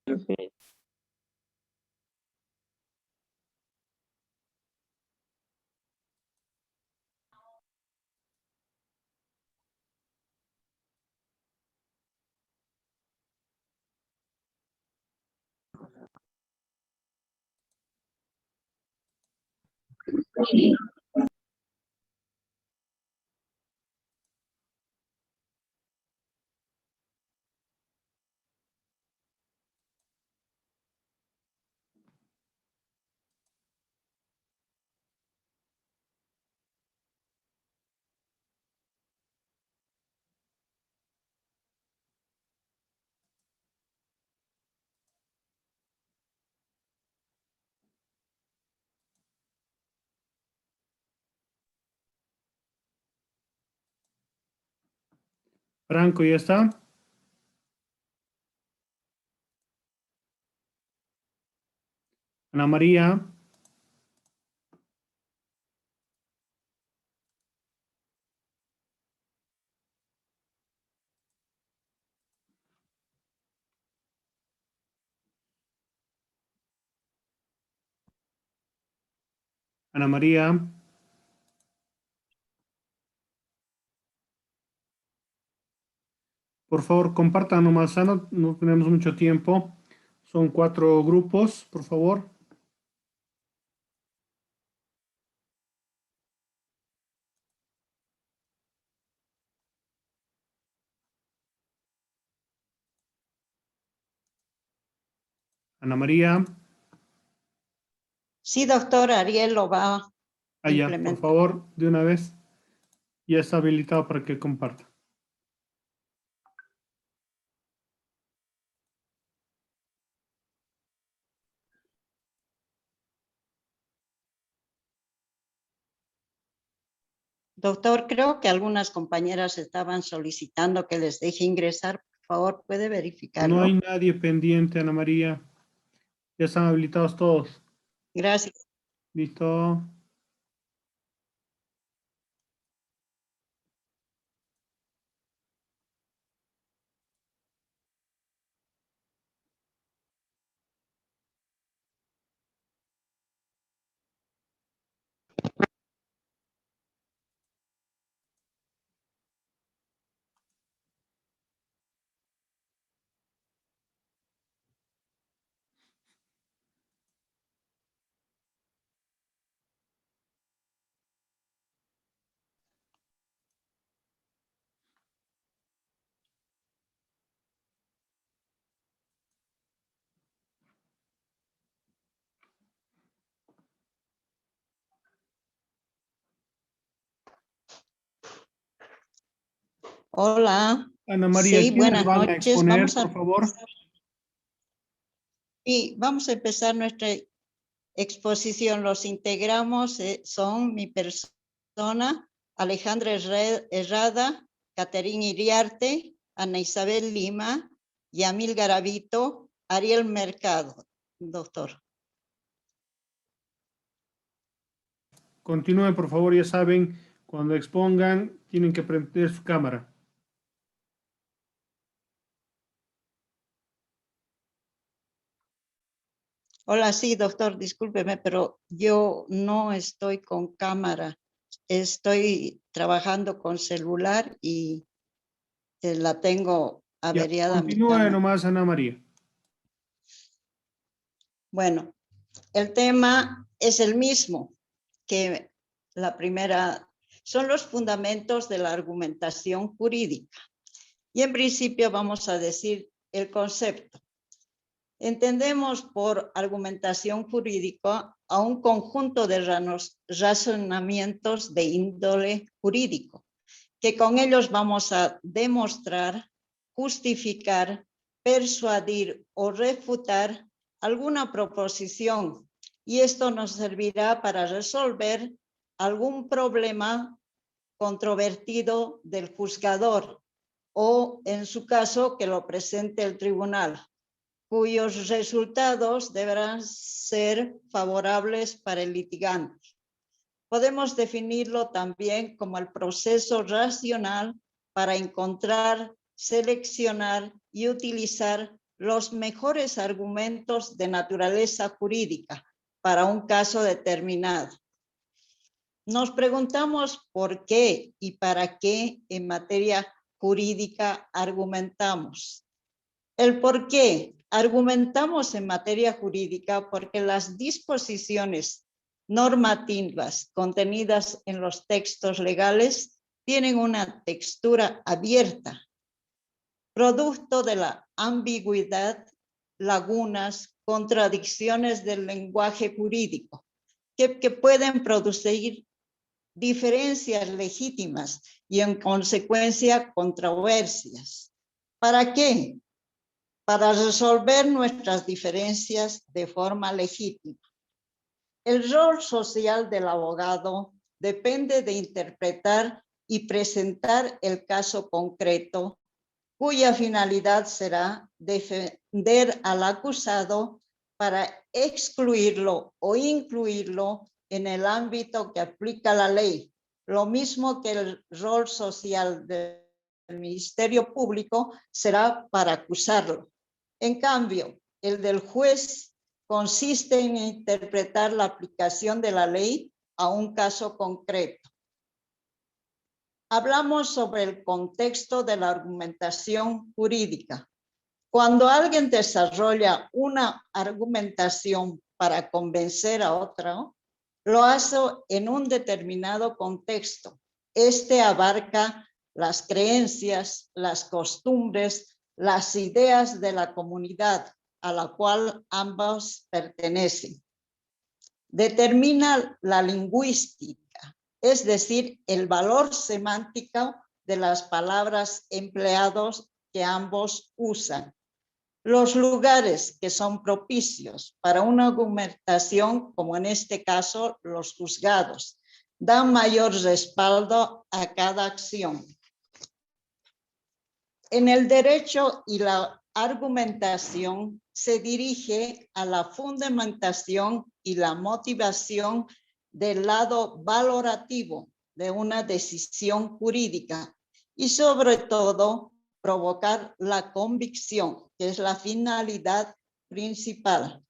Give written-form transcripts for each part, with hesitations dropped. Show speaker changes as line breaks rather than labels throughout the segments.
Ok.
Franco, ¿ya está? Ana María. Ana María. Por favor, compartan nomás, no tenemos mucho tiempo. Son 4 grupos, por favor. Ana María.
Sí, doctor, Ariel lo va a
Allá, por
implementar.
favor, de una vez. Ya está habilitado para que comparta.
Doctor, creo que algunas compañeras estaban solicitando que les deje ingresar. Por favor, ¿puede
No
verificarlo?
hay nadie pendiente, Ana María. Ya están habilitados todos.
Gracias.
¿Listo?
Hola.
Ana María,
Sí,
¿quiénes
buenas
van a
noches.
exponer, por favor?
Vamos a empezar nuestra exposición. Los integramos, son mi persona, Alejandra Herrada, Caterina Iriarte, Ana Isabel Lima, Yamil Garavito, Ariel Mercado, doctor.
Continúen, por favor, ya saben, cuando expongan, tienen que prender su cámara.
Hola, sí, doctor, discúlpeme, pero yo no estoy con cámara. Estoy trabajando con celular y la tengo
Ya,
averiada mi
continúe
cámara.
nomás, Ana María.
Bueno, el tema es el mismo que la primera, son los fundamentos de la argumentación jurídica. Y en principio vamos a decir el concepto. Entendemos por argumentación jurídica a un conjunto de razonamientos de índole jurídico, que con ellos vamos a demostrar, justificar, persuadir o refutar alguna proposición, y esto nos servirá para resolver algún problema controvertido del juzgador o, en su caso, que lo presente el tribunal, cuyos resultados deberán ser favorables para el litigante. Podemos definirlo también como el proceso racional para encontrar, seleccionar y utilizar los mejores argumentos de naturaleza jurídica para un caso determinado. Nos preguntamos por qué y para qué en materia jurídica argumentamos. El por qué argumentamos en materia jurídica porque las disposiciones normativas contenidas en los textos legales tienen una textura abierta, producto de la ambigüedad, lagunas, contradicciones del lenguaje jurídico, que pueden producir diferencias legítimas y en consecuencia controversias. ¿Para qué? Para resolver nuestras diferencias de forma legítima. El rol social del abogado depende de interpretar y presentar el caso concreto, cuya finalidad será defender al acusado para excluirlo o incluirlo en el ámbito que aplica la ley, lo mismo que el rol social del Ministerio Público será para acusarlo. En cambio, el del juez consiste en interpretar la aplicación de la ley a un caso concreto. Hablamos sobre el contexto de la argumentación jurídica. Cuando alguien desarrolla una argumentación para convencer a otro, lo hace en un determinado contexto. Este abarca las creencias, las costumbres, las ideas de la comunidad a la cual ambos pertenecen. Determina la lingüística, es decir, el valor semántico de las palabras empleadas que ambos usan. Los lugares que son propicios para una argumentación, como en este caso los juzgados, dan mayor respaldo a cada acción. En el derecho y la argumentación se dirige a la fundamentación y la motivación del lado valorativo de una decisión jurídica y sobre todo provocar la convicción, que es la finalidad principal.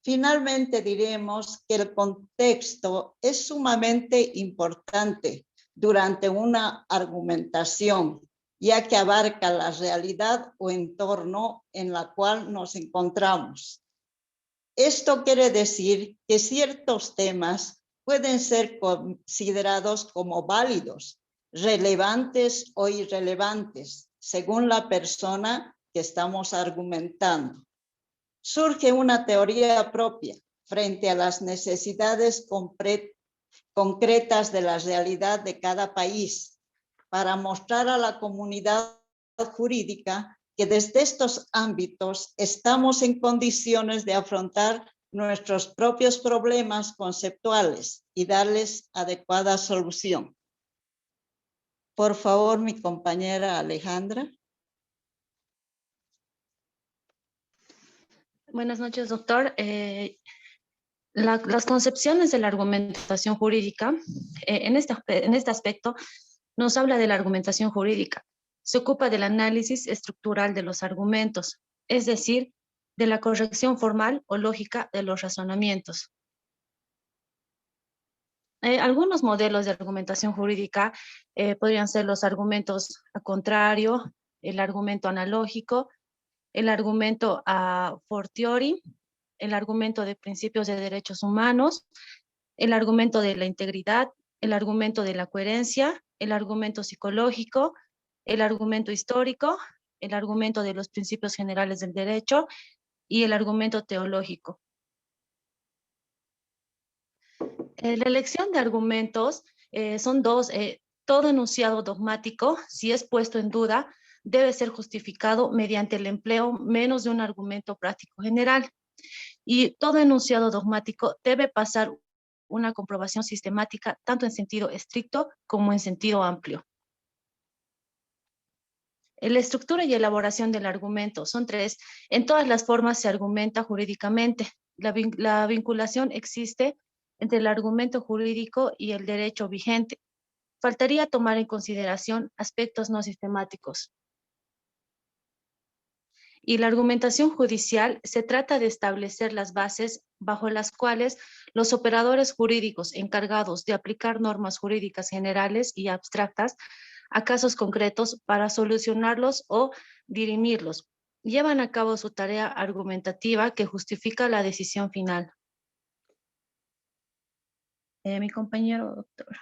Finalmente diremos que el contexto es sumamente importante durante una argumentación, ya que abarca la realidad o entorno en la cual nos encontramos. Esto quiere decir que ciertos temas pueden ser considerados como válidos, relevantes o irrelevantes, según la persona que estamos argumentando. Surge una teoría propia frente a las necesidades concretas de la realidad de cada país, para mostrar a la comunidad jurídica que desde estos ámbitos estamos en condiciones de afrontar nuestros propios problemas conceptuales y darles adecuada solución. Por favor, mi compañera Alejandra.
Buenas noches, doctor. Las concepciones de la argumentación jurídica, en este aspecto, nos habla de la argumentación jurídica. Se ocupa del análisis estructural de los argumentos, es decir, de la corrección formal o lógica de los razonamientos. Algunos modelos de argumentación jurídica podrían ser los argumentos a contrario, el argumento analógico, el argumento a fortiori, el argumento de principios de derechos humanos, el argumento de la integridad, el argumento de la coherencia, el argumento psicológico, el argumento histórico, el argumento de los principios generales del derecho y el argumento teológico. La elección de argumentos son dos. Todo enunciado dogmático, si es puesto en duda, debe ser justificado mediante el empleo menos de un argumento práctico general. Y todo enunciado dogmático debe pasar una comprobación sistemática, tanto en sentido estricto como en sentido amplio. La estructura y elaboración del argumento son tres. En todas las formas se argumenta jurídicamente. La vinculación existe entre el argumento jurídico y el derecho vigente. Faltaría tomar en consideración aspectos no sistemáticos. Y la argumentación judicial se trata de establecer las bases bajo las cuales los operadores jurídicos encargados de aplicar normas jurídicas generales y abstractas a casos concretos para solucionarlos o dirimirlos, llevan a cabo su tarea argumentativa que justifica la decisión final. Mi compañero doctor.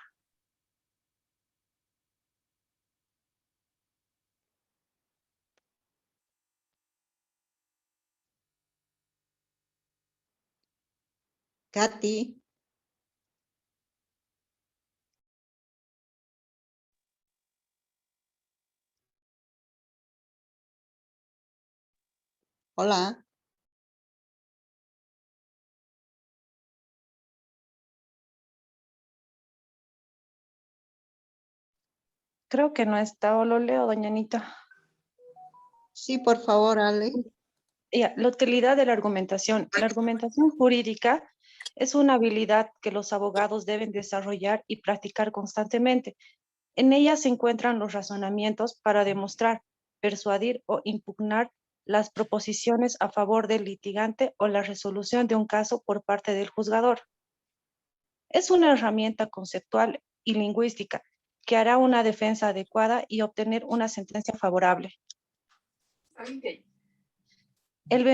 Katy. Hola.
Creo que no está, o lo leo, doña Anita.
Sí, por favor, Ale.
La utilidad de la argumentación. La argumentación jurídica es una habilidad que los abogados deben desarrollar y practicar constantemente. En ella se encuentran los razonamientos para demostrar, persuadir o impugnar las proposiciones a favor del litigante o la resolución de un caso por parte del juzgador. Es una herramienta conceptual y lingüística que hará una defensa adecuada y obtener una sentencia favorable. El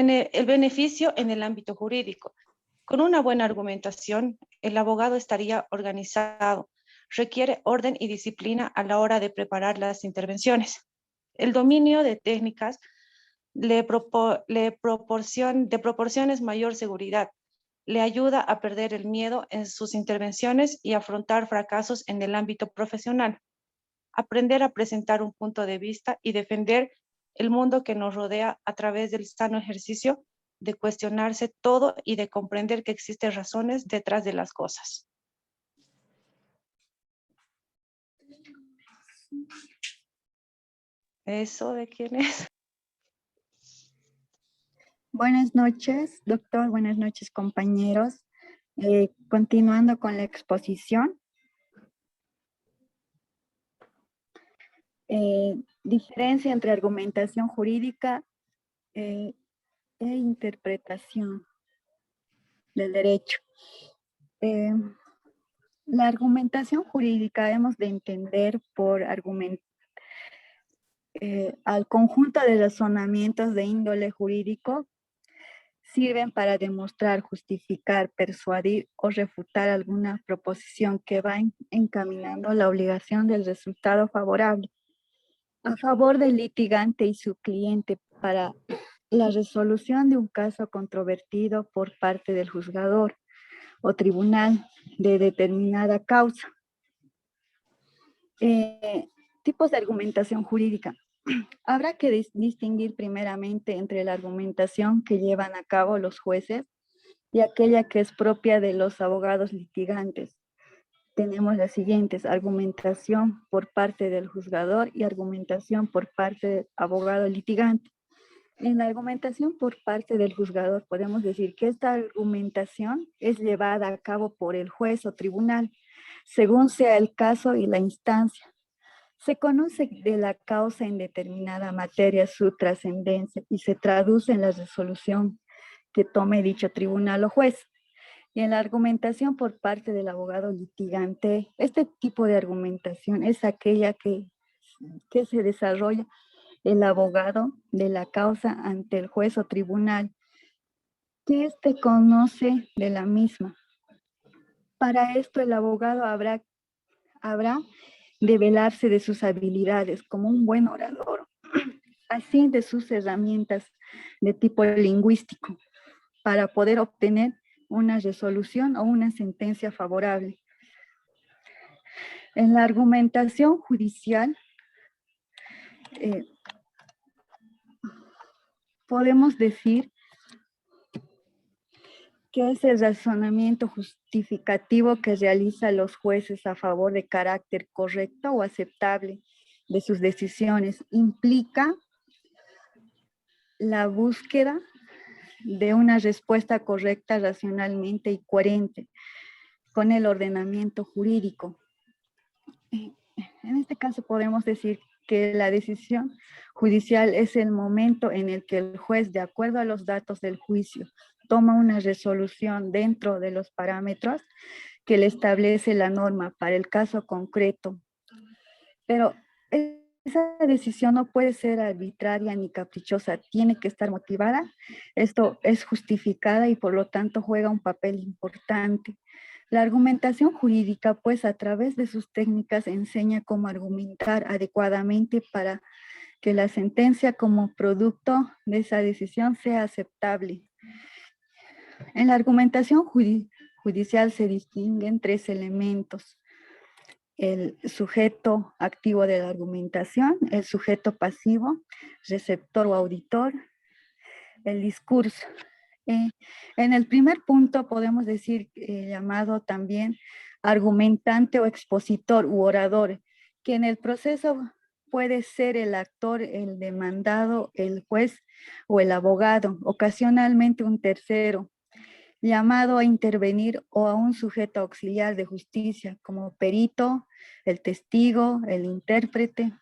beneficio en el ámbito jurídico. Con una buena argumentación, el abogado estaría organizado, requiere orden y disciplina a la hora de preparar las intervenciones. El dominio de técnicas le proporciones mayor seguridad, le ayuda a perder el miedo en sus intervenciones y afrontar fracasos en el ámbito profesional. Aprender a presentar un punto de vista y defender el mundo que nos rodea a través del sano ejercicio de cuestionarse todo y de comprender que existen razones detrás de las cosas. ¿Eso de quién es?
Buenas noches, doctor. Buenas noches, compañeros. Continuando con la exposición. Diferencia entre argumentación jurídica e interpretación del derecho. La argumentación jurídica hemos de entender por al conjunto de razonamientos de índole jurídico sirven para demostrar, justificar, persuadir o refutar alguna proposición que va encaminando la obligación del resultado favorable a favor del litigante y su cliente para la resolución de un caso controvertido por parte del juzgador o tribunal de determinada causa. Tipos de argumentación jurídica. Habrá que distinguir primeramente entre la argumentación que llevan a cabo los jueces y aquella que es propia de los abogados litigantes. Tenemos las siguientes: argumentación por parte del juzgador y argumentación por parte del abogado litigante. En la argumentación por parte del juzgador podemos decir que esta argumentación es llevada a cabo por el juez o tribunal, según sea el caso y la instancia. Se conoce de la causa en determinada materia su trascendencia y se traduce en la resolución que tome dicho tribunal o juez. Y en la argumentación por parte del abogado litigante, este tipo de argumentación es aquella que se desarrolla el abogado de la causa ante el juez o tribunal, que éste conoce de la misma. Para esto el abogado habrá de velarse de sus habilidades como un buen orador, así de sus herramientas de tipo lingüístico, para poder obtener una resolución o una sentencia favorable. En la argumentación judicial, podemos decir que es el razonamiento justificativo que realizan los jueces a favor de carácter correcto o aceptable de sus decisiones. Implica la búsqueda de una respuesta correcta, racionalmente y coherente con el ordenamiento jurídico. En este caso podemos decir que la decisión judicial es el momento en el que el juez, de acuerdo a los datos del juicio, toma una resolución dentro de los parámetros que le establece la norma para el caso concreto. Pero esa decisión no puede ser arbitraria ni caprichosa, tiene que estar motivada. Esto es justificada y por lo tanto juega un papel importante. La argumentación jurídica, pues a través de sus técnicas enseña cómo argumentar adecuadamente para que la sentencia como producto de esa decisión sea aceptable. En la argumentación judicial se distinguen 3 elementos: el sujeto activo de la argumentación, el sujeto pasivo, receptor o auditor, el discurso. En el primer punto podemos decir llamado también argumentante o expositor u orador, que en el proceso puede ser el actor, el demandado, el juez o el abogado, ocasionalmente un tercero, llamado a intervenir, o a un sujeto auxiliar de justicia, como perito, el testigo, el intérprete.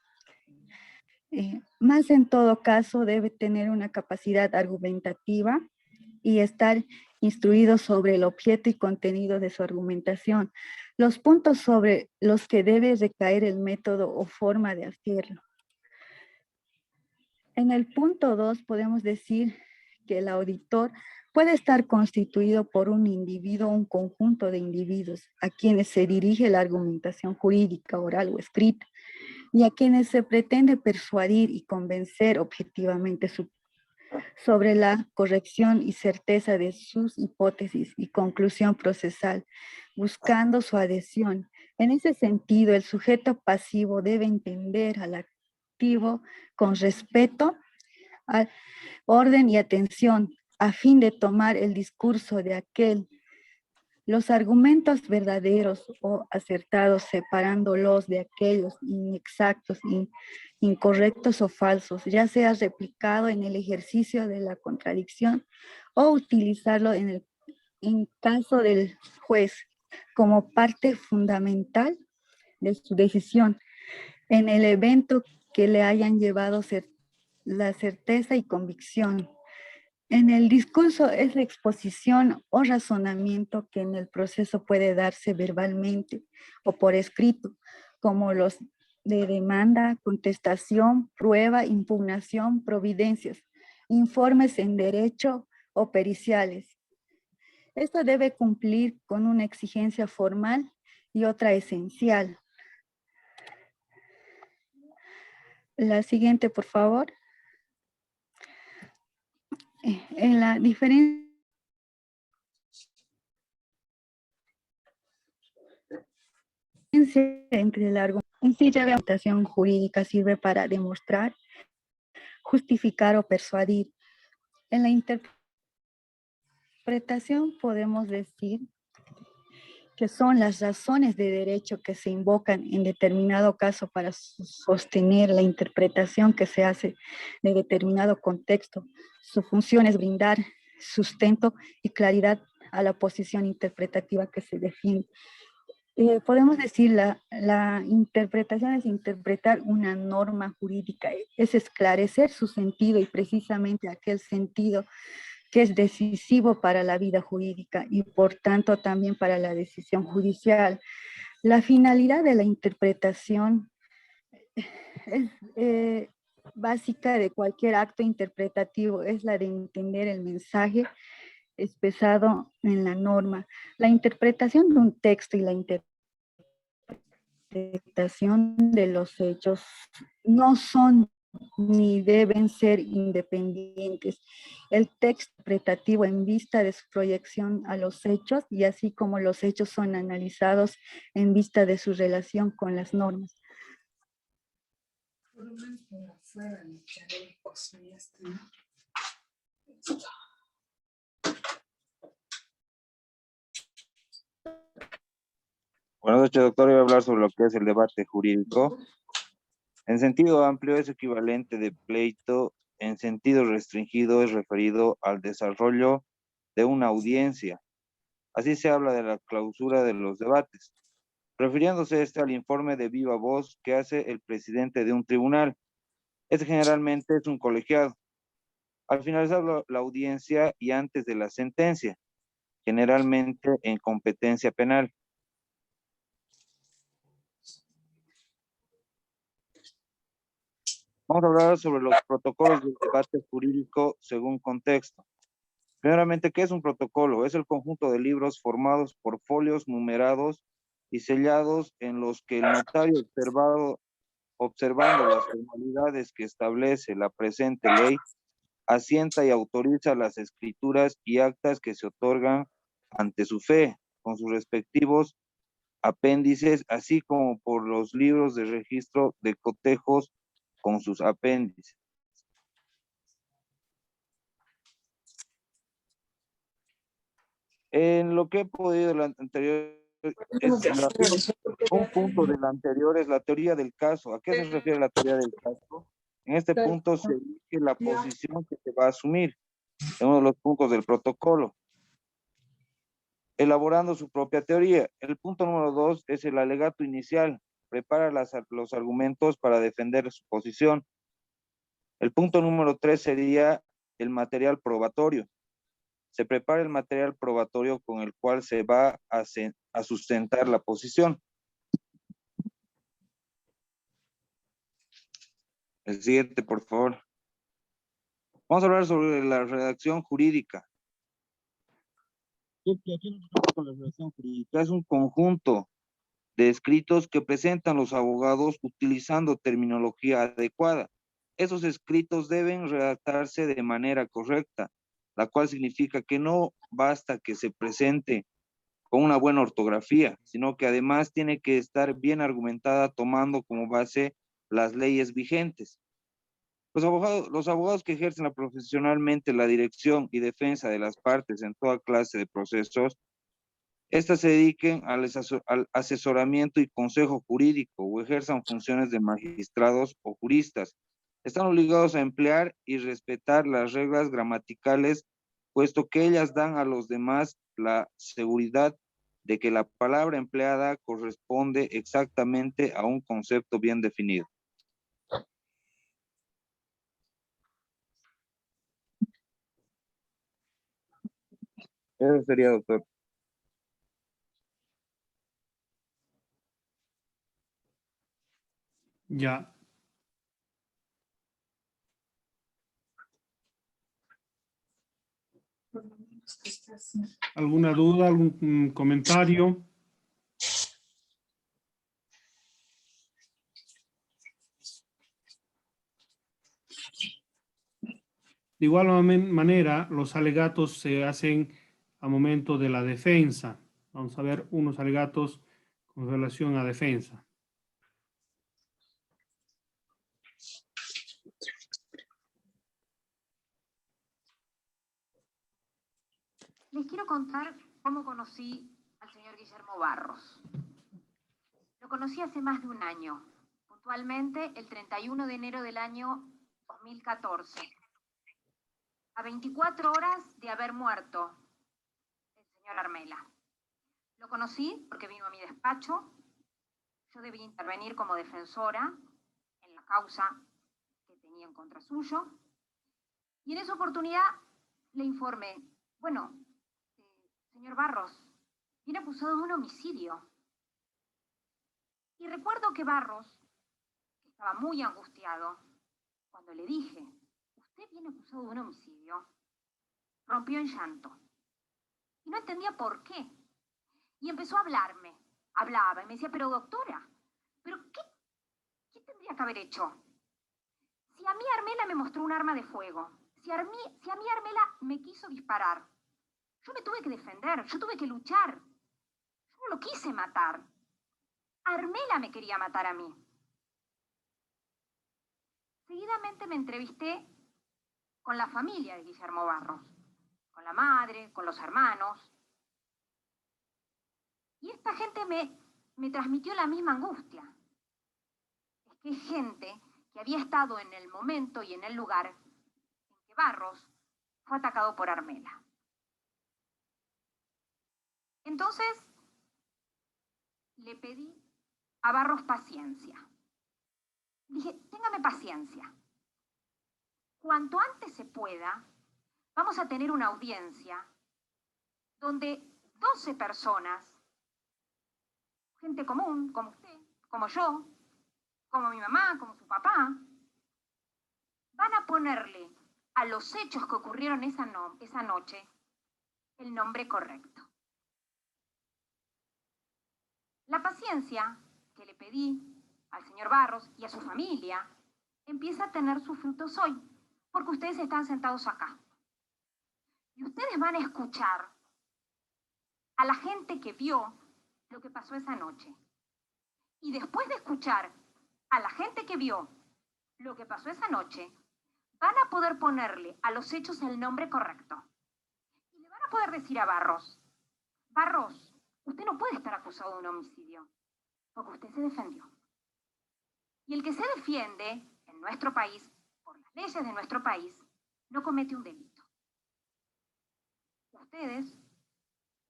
Más en todo caso debe tener una capacidad argumentativa y estar instruido sobre el objeto y contenido de su argumentación, los puntos sobre los que debe recaer el método o forma de hacerlo. En el punto 2 podemos decir que el auditor puede estar constituido por un individuo o un conjunto de individuos a quienes se dirige la argumentación jurídica, oral o escrita, y a quienes se pretende persuadir y convencer objetivamente sobre la corrección y certeza de sus hipótesis y conclusión procesal, buscando su adhesión. En ese sentido, el sujeto pasivo debe entender al activo con respeto, al orden y atención, a fin de tomar el discurso de aquel. Los argumentos verdaderos o acertados, separándolos de aquellos inexactos, incorrectos o falsos, ya sea replicado en el ejercicio de la contradicción o utilizarlo en caso del juez como parte fundamental de su decisión, en el evento que le hayan llevado la certeza y convicción. En el discurso es la exposición o razonamiento que en el proceso puede darse verbalmente o por escrito, como los de demanda, contestación, prueba, impugnación, providencias, informes en derecho o periciales. Esto debe cumplir con una exigencia formal y otra esencial. La siguiente, por favor. En la diferencia entre la argumentación jurídica sirve para demostrar, justificar o persuadir. En la interpretación podemos decir que son las razones de derecho que se invocan en determinado caso para sostener la interpretación que se hace de determinado contexto. Su función es brindar sustento y claridad a la posición interpretativa que se define. Podemos decir la interpretación es interpretar una norma jurídica, es esclarecer su sentido y precisamente aquel sentido que es decisivo para la vida jurídica y por tanto también para la decisión judicial. La finalidad de la interpretación es básica de cualquier acto interpretativo, es la de entender el mensaje expresado en la norma. La interpretación de un texto y la interpretación de los hechos no son ni deben ser independientes. El texto interpretativo en vista de su proyección a los hechos y así como los hechos son analizados en vista de su relación con las normas.
Buenas noches, doctor. Voy a hablar sobre lo que es el debate jurídico. En sentido amplio es equivalente de pleito. En sentido restringido es referido al desarrollo de una audiencia. Así se habla de la clausura de los debates. refiriéndose al informe de viva voz que hace el presidente de un tribunal. Generalmente es un colegiado. Al finalizar la audiencia y antes de la sentencia, generalmente en competencia penal. Vamos a hablar sobre los protocolos del debate jurídico según contexto. Primeramente, ¿qué es un protocolo? Es el conjunto de libros formados por folios numerados y sellados en los que el notario observando las formalidades que establece la presente ley, asienta y autoriza las escrituras y actas que se otorgan ante su fe, con sus respectivos apéndices, así como por los libros de registro de cotejos con sus apéndices. En lo que he podido la anterior, un punto del anterior es la teoría del caso. ¿A qué se refiere la teoría del caso? En este punto se elige la posición que se va a asumir en uno de los puntos del protocolo, elaborando su propia teoría. El punto número 2 es el alegato inicial. Prepara los argumentos para defender su posición. El punto número 3 sería el material probatorio. Se prepara el material probatorio con el cual se va a sustentar la posición. El siguiente, por favor. Vamos a hablar sobre la redacción jurídica. ¿Qué nos referimos con la redacción jurídica? Es un conjunto de escritos que presentan los abogados utilizando terminología adecuada. Esos escritos deben redactarse de manera correcta, la cual significa que no basta que se presente con una buena ortografía, sino que además tiene que estar bien argumentada tomando como base las leyes vigentes. Los abogados que ejercen profesionalmente la dirección y defensa de las partes en toda clase de procesos, estas se dediquen al asesoramiento y consejo jurídico o ejerzan funciones de magistrados o juristas. Están obligados a emplear y respetar las reglas gramaticales, puesto que ellas dan a los demás la seguridad de que la palabra empleada corresponde exactamente a un concepto bien definido. Eso sería, doctor.
Ya. ¿Alguna duda, algún comentario? De igual manera, los alegatos se hacen a momento de la defensa. Vamos a ver unos alegatos con relación a defensa.
Les quiero contar cómo conocí al señor Guillermo Barros. Lo conocí hace más de un año, puntualmente el 31 de enero del año 2014, a 24 horas de haber muerto el señor Armela. Lo conocí porque vino a mi despacho. Yo debía intervenir como defensora en la causa que tenía en contra suyo. Y en esa oportunidad le informé, bueno, señor Barros, viene acusado de un homicidio. Y recuerdo que Barros, que estaba muy angustiado, cuando le dije, usted viene acusado de un homicidio, rompió en llanto. Y no entendía por qué. Y empezó a hablarme. Hablaba y me decía, pero doctora, ¿pero qué tendría que haber hecho? Si a mí Armela me mostró un arma de fuego, si a mí Armela me quiso disparar, yo me tuve que defender, yo tuve que luchar. Yo no lo quise matar. Armela me quería matar a mí. Seguidamente me entrevisté con la familia de Guillermo Barros, con la madre, con los hermanos. Y esta gente me transmitió la misma angustia. Es que es gente que había estado en el momento y en el lugar en que Barros fue atacado por Armela. Entonces, le pedí a Barros paciencia. Dije, téngame paciencia. Cuanto antes se pueda, vamos a tener una audiencia donde 12 personas, gente común, como usted, como yo, como mi mamá, como su papá, van a ponerle a los hechos que ocurrieron esa noche el nombre correcto. La paciencia que le pedí al señor Barros y a su familia empieza a tener sus frutos hoy, porque ustedes están sentados acá. Y ustedes van a escuchar a la gente que vio lo que pasó esa noche. Y después de escuchar a la gente que vio lo que pasó esa noche, van a poder ponerle a los hechos el nombre correcto. Y le van a poder decir a Barros, Barros, usted no puede estar acusado de un homicidio, porque usted se defendió. Y el que se defiende en nuestro país, por las leyes de nuestro país, no comete un delito. Ustedes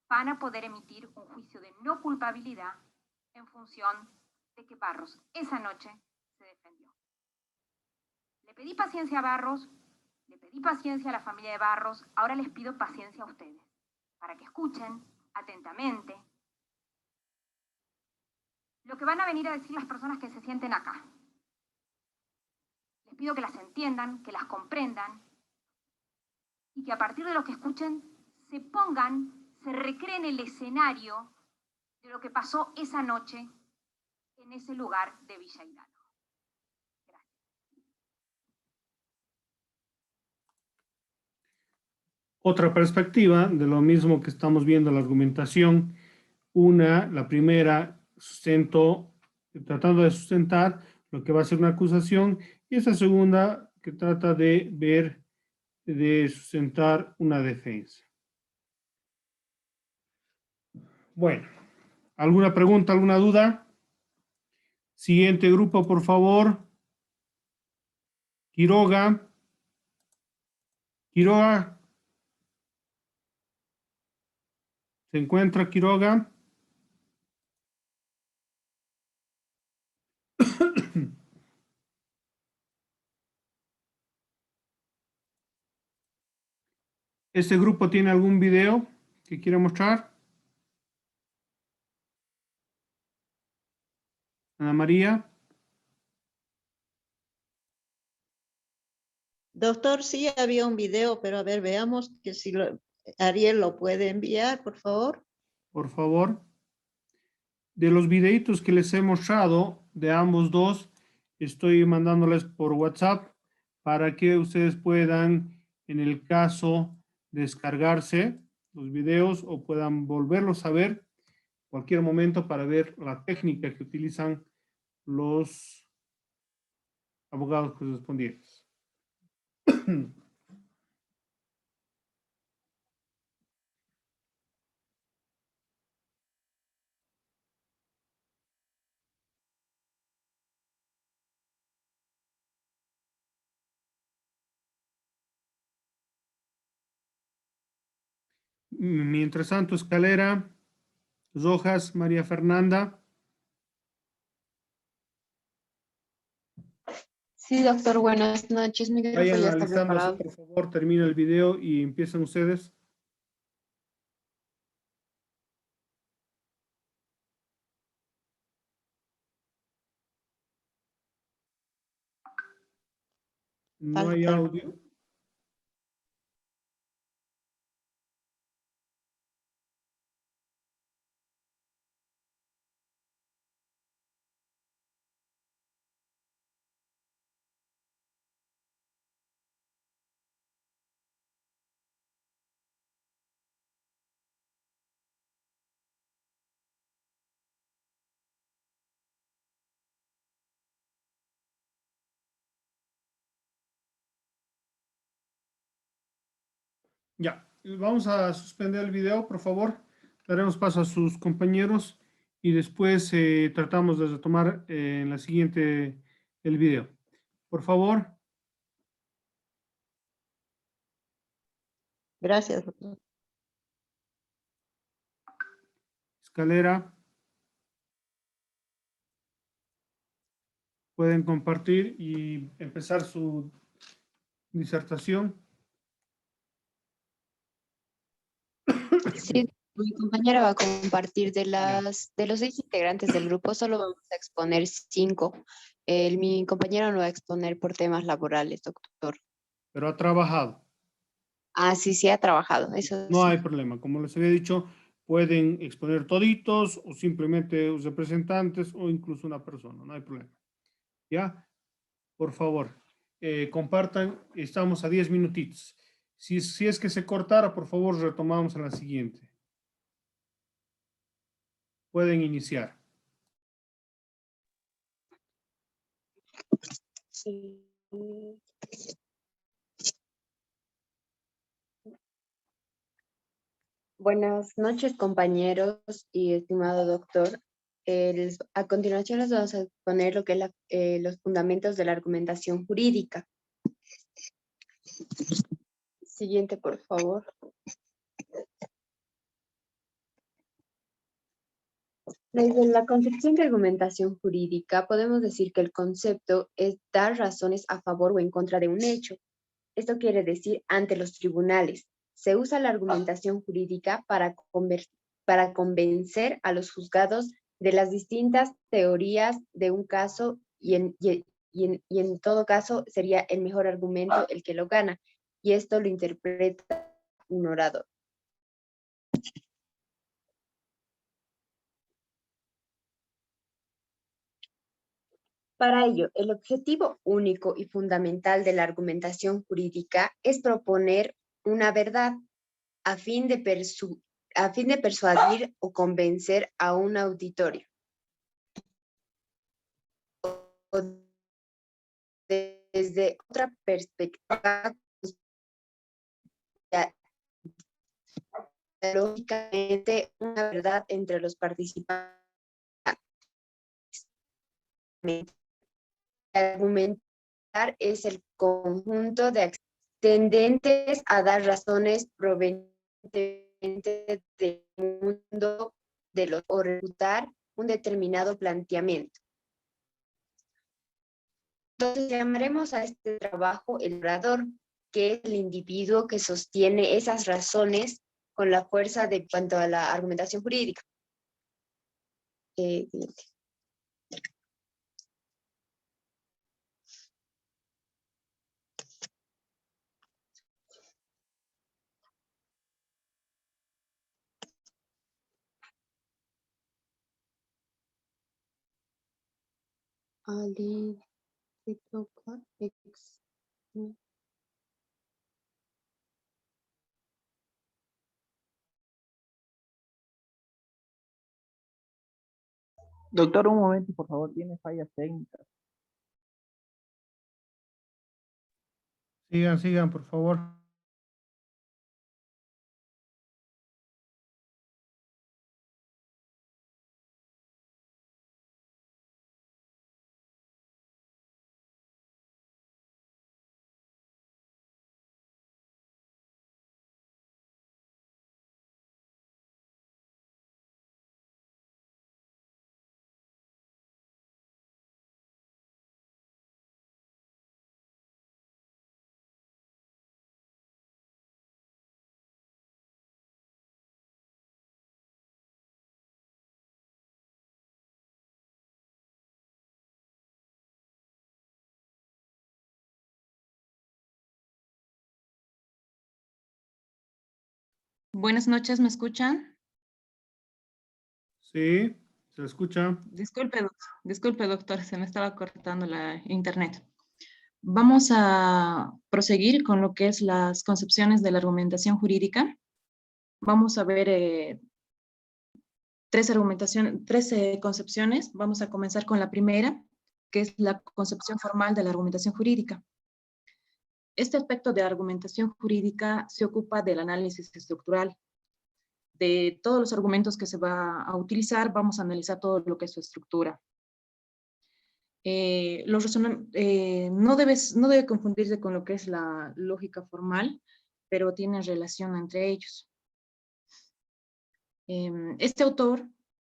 van a poder emitir un juicio de no culpabilidad en función de que Barros esa noche se defendió. Le pedí paciencia a Barros, le pedí paciencia a la familia de Barros, ahora les pido paciencia a ustedes, para que escuchen atentamente lo que van a venir a decir las personas que se sienten acá. Les pido que las entiendan, que las comprendan, y que a partir de lo que escuchen se pongan, se recreen el escenario de lo que pasó esa noche en ese lugar de Villa Hidalgo. Gracias.
Otra perspectiva de lo mismo que estamos viendo en la argumentación. La primera, tratando de sustentar lo que va a ser una acusación, y esa segunda que trata de sustentar una defensa. Bueno, ¿alguna pregunta, alguna duda? Siguiente grupo, por favor. Quiroga. Quiroga. ¿Se encuentra Quiroga? ¿Este grupo tiene algún video que quiera mostrar? Ana María.
Doctor, sí había un video, pero a ver, veamos que si Ariel lo puede enviar, por favor.
Por favor. De los videitos que les he mostrado de ambos dos, estoy mandándoles por WhatsApp para que ustedes puedan, en el caso, descargarse los videos o puedan volverlos a ver en cualquier momento para ver la técnica que utilizan los abogados correspondientes. Mientras tanto, Escalera, Rojas, María Fernanda.
Sí, doctor, buenas noches. Mi grupo
Vayan
ya está
analizándose,
preparado.
por favor, termina el video y empiezan ustedes. No hay
Falta.
audio. Ya, vamos a suspender el video, por favor. Daremos paso a sus compañeros y después tratamos de retomar en la siguiente el video. Por favor.
Gracias, doctor.
Escalera. pueden compartir y empezar su disertación.
Sí, mi compañera va a compartir de los 6 integrantes del grupo, solo vamos a exponer 5. Mi compañero no va a exponer por temas laborales, doctor.
Pero ha trabajado.
Ah, sí, sí ha trabajado, eso
No
sí.
hay problema. Como les había dicho, pueden exponer toditos o simplemente los representantes o incluso una persona. No hay problema. ¿Ya? Por favor, compartan. Estamos a 10 minutitos. Si es que se cortara, por favor, retomamos a la siguiente. Pueden iniciar.
Sí. Buenas noches, compañeros y estimado doctor. A continuación les vamos a exponer lo que es los fundamentos de la argumentación jurídica. Siguiente, por favor. Desde la concepción de argumentación jurídica, podemos decir que el concepto es dar razones a favor o en contra de un hecho. Esto quiere decir ante los tribunales. Se usa la argumentación jurídica para convencer a los juzgados de las distintas teorías de un caso y en todo caso sería el mejor argumento el que lo gana. Y esto lo interpreta un orador. Para ello, el objetivo único y fundamental de la argumentación jurídica es proponer una verdad a fin de persuadir o convencer a un auditorio. O desde otra perspectiva, lógicamente, una verdad entre los participantes. Argumentar es el conjunto de acciones tendentes a dar razones provenientes del mundo de los o refutar un determinado planteamiento. Entonces llamaremos a este trabajo el orador, que es el individuo que sostiene esas razones con la fuerza de cuanto a la argumentación jurídica. Ali, te toca
Doctor, un momento, por favor, tiene fallas técnicas.
Sigan, por favor.
Buenas noches, ¿me escuchan?
Sí, se escucha.
Disculpe, doctor, se me estaba cortando la internet. Vamos a proseguir con lo que es las concepciones de la argumentación jurídica. Vamos a ver 13 concepciones. Vamos a comenzar con la primera, que es la concepción formal de la argumentación jurídica. Este aspecto de argumentación jurídica se ocupa del análisis estructural. De todos los argumentos que se va a utilizar, vamos a analizar todo lo que es su estructura. No debe confundirse con lo que es la lógica formal, pero tiene relación entre ellos. Este autor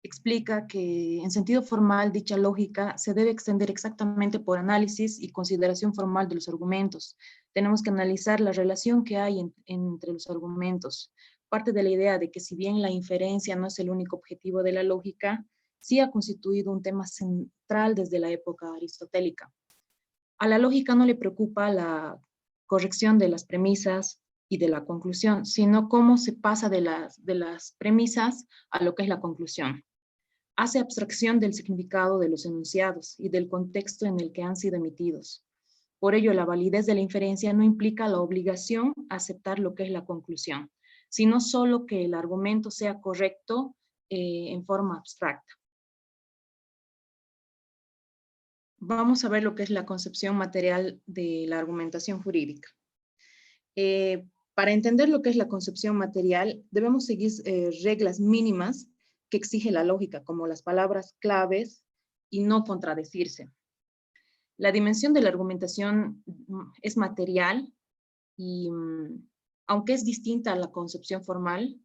explica que en sentido formal dicha lógica se debe extender exactamente por análisis y consideración formal de los argumentos. Tenemos que analizar la relación que hay entre los argumentos. Parte de la idea de que si bien la inferencia no es el único objetivo de la lógica, sí ha constituido un tema central desde la época aristotélica. A la lógica no le preocupa la corrección de las premisas y de la conclusión, sino cómo se pasa de las premisas a lo que es la conclusión. Hace abstracción del significado de los enunciados y del contexto en el que han sido emitidos. Por ello, la validez de la inferencia no implica la obligación a aceptar lo que es la conclusión, sino solo que el argumento sea correcto en forma abstracta. Vamos a ver lo que es la concepción material de la argumentación jurídica. Para entender lo que es la concepción material, debemos seguir reglas mínimas que exige la lógica, como las palabras claves y no contradecirse. La dimensión de la argumentación es material y, aunque es distinta a la concepción formal,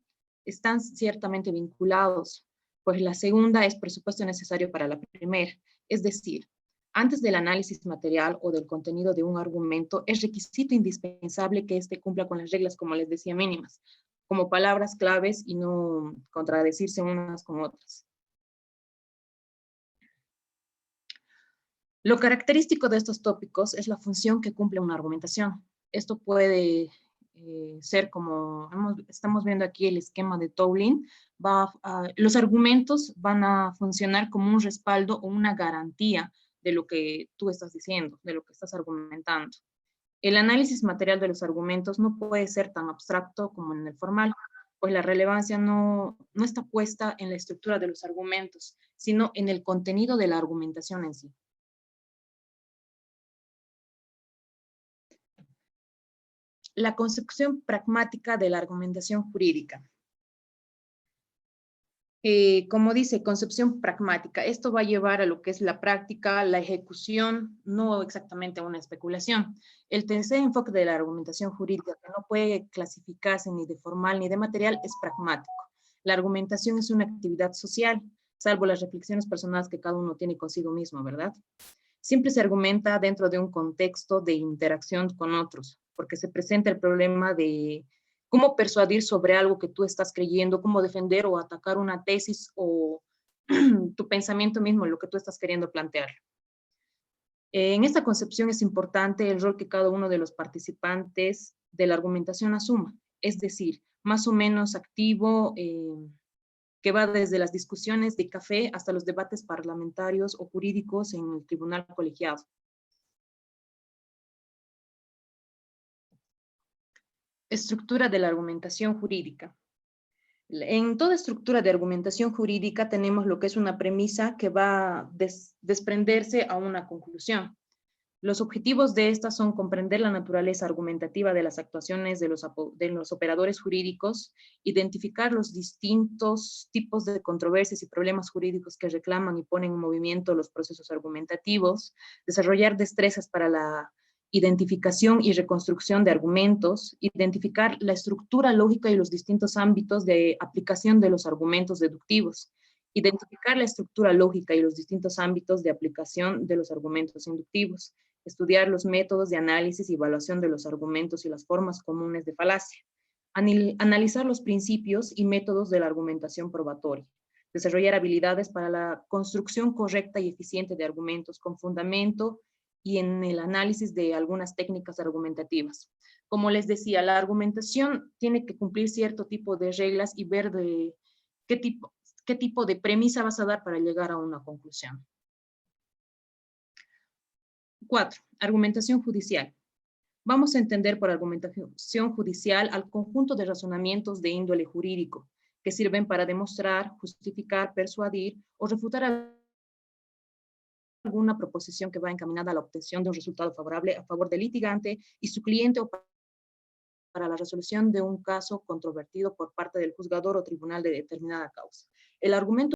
están ciertamente vinculados, pues la segunda es presupuesto necesario para la primera. Es decir, antes del análisis material o del contenido de un argumento, es requisito indispensable que éste cumpla con las reglas, como les decía, mínimas, como palabras claves y no contradecirse unas con otras. Lo característico de estos tópicos es la función que cumple una argumentación. Esto puede ser como, estamos viendo aquí el esquema de Toulin, los argumentos van a funcionar como un respaldo o una garantía de lo que tú estás diciendo, de lo que estás argumentando. El análisis material de los argumentos no puede ser tan abstracto como en el formal, pues la relevancia no está puesta en la estructura de los argumentos, sino en el contenido de la argumentación en sí. La concepción pragmática de la argumentación jurídica. Como dice, concepción pragmática. Esto va a llevar a lo que es la práctica, la ejecución, no exactamente a una especulación. El tercer enfoque de la argumentación jurídica, que no puede clasificarse ni de formal ni de material, es pragmático. La argumentación es una actividad social, salvo las reflexiones personales que cada uno tiene consigo mismo, ¿verdad? Siempre se argumenta dentro de un contexto de interacción con otros, porque se presenta el problema de cómo persuadir sobre algo que tú estás creyendo, cómo defender o atacar una tesis o tu pensamiento mismo, lo que tú estás queriendo plantear. En esta concepción es importante el rol que cada uno de los participantes de la argumentación asuma, es decir, más o menos activo, que va desde las discusiones de café hasta los debates parlamentarios o jurídicos en el tribunal colegiado. Estructura de la argumentación jurídica. En toda estructura de argumentación jurídica tenemos lo que es una premisa que va a desprenderse a una conclusión. Los objetivos de esta son comprender la naturaleza argumentativa de las actuaciones de los operadores jurídicos, identificar los distintos tipos de controversias y problemas jurídicos que reclaman y ponen en movimiento los procesos argumentativos, desarrollar destrezas para la identificación y reconstrucción de argumentos, identificar la estructura lógica y los distintos ámbitos de aplicación de los argumentos deductivos, identificar la estructura lógica y los distintos ámbitos de aplicación de los argumentos inductivos, estudiar los métodos de análisis y evaluación de los argumentos y las formas comunes de falacia, analizar los principios y métodos de la argumentación probatoria, desarrollar habilidades para la construcción correcta y eficiente de argumentos con fundamento y en el análisis de algunas técnicas argumentativas. Como les decía, la argumentación tiene que cumplir cierto tipo de reglas y ver de qué tipo de premisa vas a dar para llegar a una conclusión. 4. Argumentación judicial. Vamos a entender por argumentación judicial al conjunto de razonamientos de índole jurídico que sirven para demostrar, justificar, persuadir o refutar alguna proposición que va encaminada a la obtención de un resultado favorable a favor del litigante y su cliente o para la resolución de un caso controvertido por parte del juzgador o tribunal de determinada causa. El argumento